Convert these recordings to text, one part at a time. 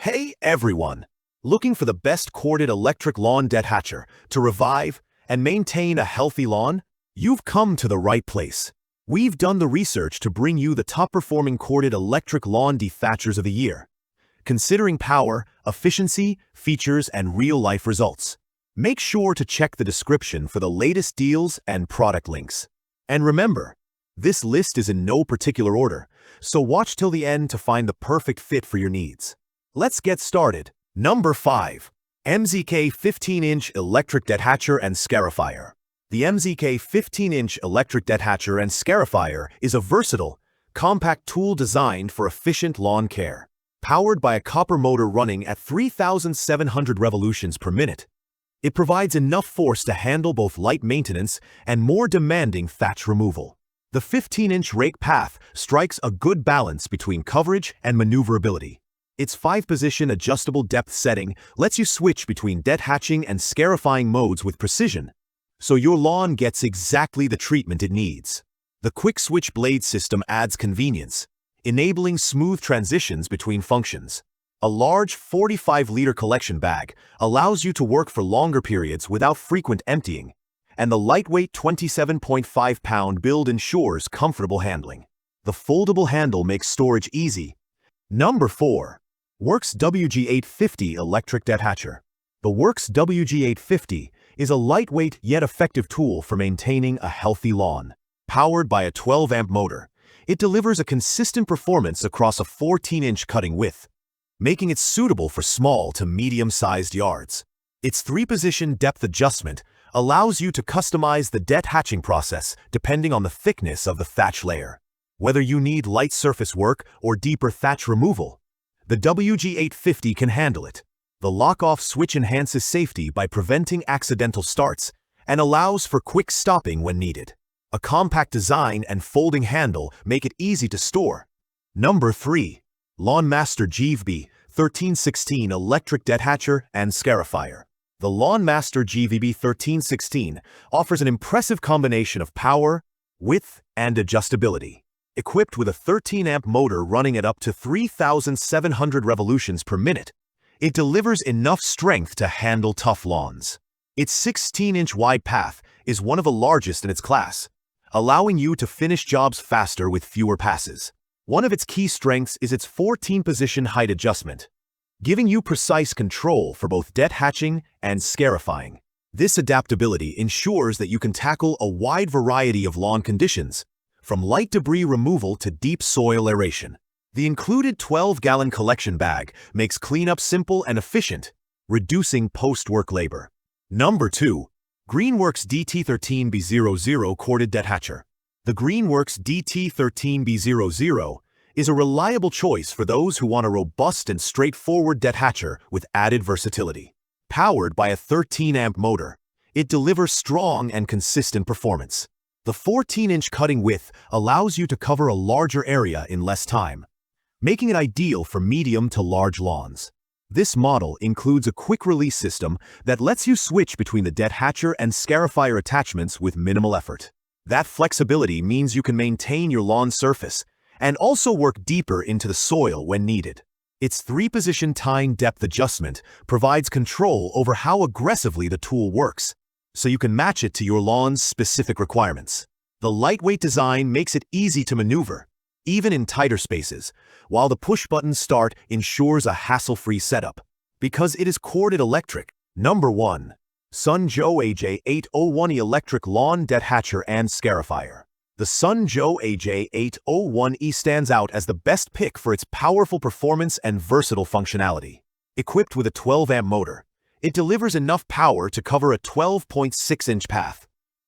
Hey everyone! Looking for the best corded electric lawn dethatcher to revive and maintain a healthy lawn? You've come to the right place. We've done the research to bring you the top-performing corded electric lawn dethatchers of the year, considering power, efficiency, features, and real-life results. Make sure to check the description for the latest deals and product links. And remember, this list is in no particular order, so watch till the end to find the perfect fit for your needs. Let's get started. Number 5. MZK 15-inch Electric Dethatcher and Scarifier. The MZK 15-inch Electric Dethatcher and Scarifier is a versatile, compact tool designed for efficient lawn care. Powered by a copper motor running at 3,700 revolutions per minute, it provides enough force to handle both light maintenance and more demanding thatch removal. The 15-inch rake path strikes a good balance between coverage and maneuverability. Its 5-position adjustable depth setting lets you switch between dethatching and scarifying modes with precision, so your lawn gets exactly the treatment it needs. The quick-switch blade system adds convenience, enabling smooth transitions between functions. A large 45-liter collection bag allows you to work for longer periods without frequent emptying, and the lightweight 27.5-pound build ensures comfortable handling. The foldable handle makes storage easy. Number 4. WORX WG850 Electric Dethatcher. The WORX WG850 is a lightweight yet effective tool for maintaining a healthy lawn. Powered by a 12-amp motor, it delivers a consistent performance across a 14-inch cutting width, making it suitable for small to medium-sized yards. Its 3-position depth adjustment allows you to customize the dethatching process depending on the thickness of the thatch layer. Whether you need light surface work or deeper thatch removal, the WG850 can handle it. The lock-off switch enhances safety by preventing accidental starts and allows for quick stopping when needed. A compact design and folding handle make it easy to store. Number 3. LawnMaster GVB 1316 Electric Dethatcher and Scarifier. The LawnMaster GVB 1316 offers an impressive combination of power, width, and adjustability. Equipped with a 13-amp motor running at up to 3,700 revolutions per minute, it delivers enough strength to handle tough lawns. Its 16-inch wide path is one of the largest in its class, allowing you to finish jobs faster with fewer passes. One of its key strengths is its 14-position height adjustment, giving you precise control for both dethatching and scarifying. This adaptability ensures that you can tackle a wide variety of lawn conditions, from light debris removal to deep soil aeration. The included 12-gallon collection bag makes cleanup simple and efficient, reducing post-work labor. Number 2. GreenWORX DT13B00 Corded Dethatcher. The GreenWORX DT13B00 is a reliable choice for those who want a robust and straightforward dethatcher with added versatility. Powered by a 13-amp motor, it delivers strong and consistent performance. The 14-inch cutting width allows you to cover a larger area in less time, making it ideal for medium to large lawns. This model includes a quick-release system that lets you switch between the dethatcher and scarifier attachments with minimal effort. That flexibility means you can maintain your lawn surface and also work deeper into the soil when needed. Its 3-position tine depth adjustment provides control over how aggressively the tool works, so you can match it to your lawn's specific requirements. The lightweight design makes it easy to maneuver, even in tighter spaces, while the push-button start ensures a hassle-free setup. Because it is corded electric. Number 1. SunJoe AJ801 Electric Lawn Dethatcher and Scarifier. The SunJoe AJ801E stands out as the best pick for its powerful performance and versatile functionality. Equipped with a 12-amp motor, it delivers enough power to cover a 12.6-inch path,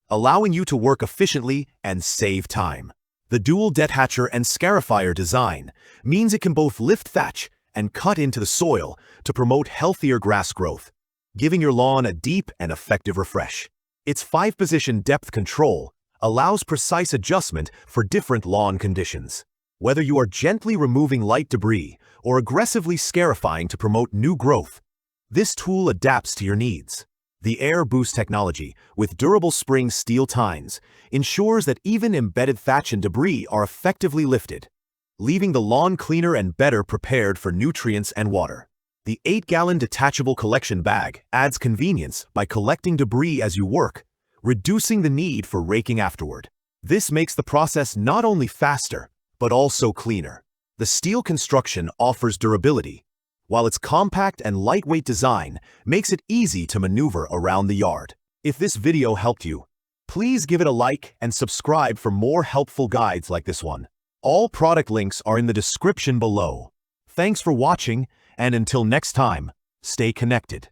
allowing you to work efficiently and save time. The dual dethatcher and scarifier design means it can both lift thatch and cut into the soil to promote healthier grass growth, giving your lawn a deep and effective refresh. Its 5-position depth control allows precise adjustment for different lawn conditions. Whether you are gently removing light debris or aggressively scarifying to promote new growth, this tool adapts to your needs. The Air Boost technology, with durable spring steel tines, ensures that even embedded thatch and debris are effectively lifted, leaving the lawn cleaner and better prepared for nutrients and water. The 8-gallon detachable collection bag adds convenience by collecting debris as you work, reducing the need for raking afterward. This makes the process not only faster, but also cleaner. The steel construction offers durability, while its compact and lightweight design makes it easy to maneuver around the yard. If this video helped you, please give it a like and subscribe for more helpful guides like this one. All product links are in the description below. Thanks for watching, and until next time, stay connected.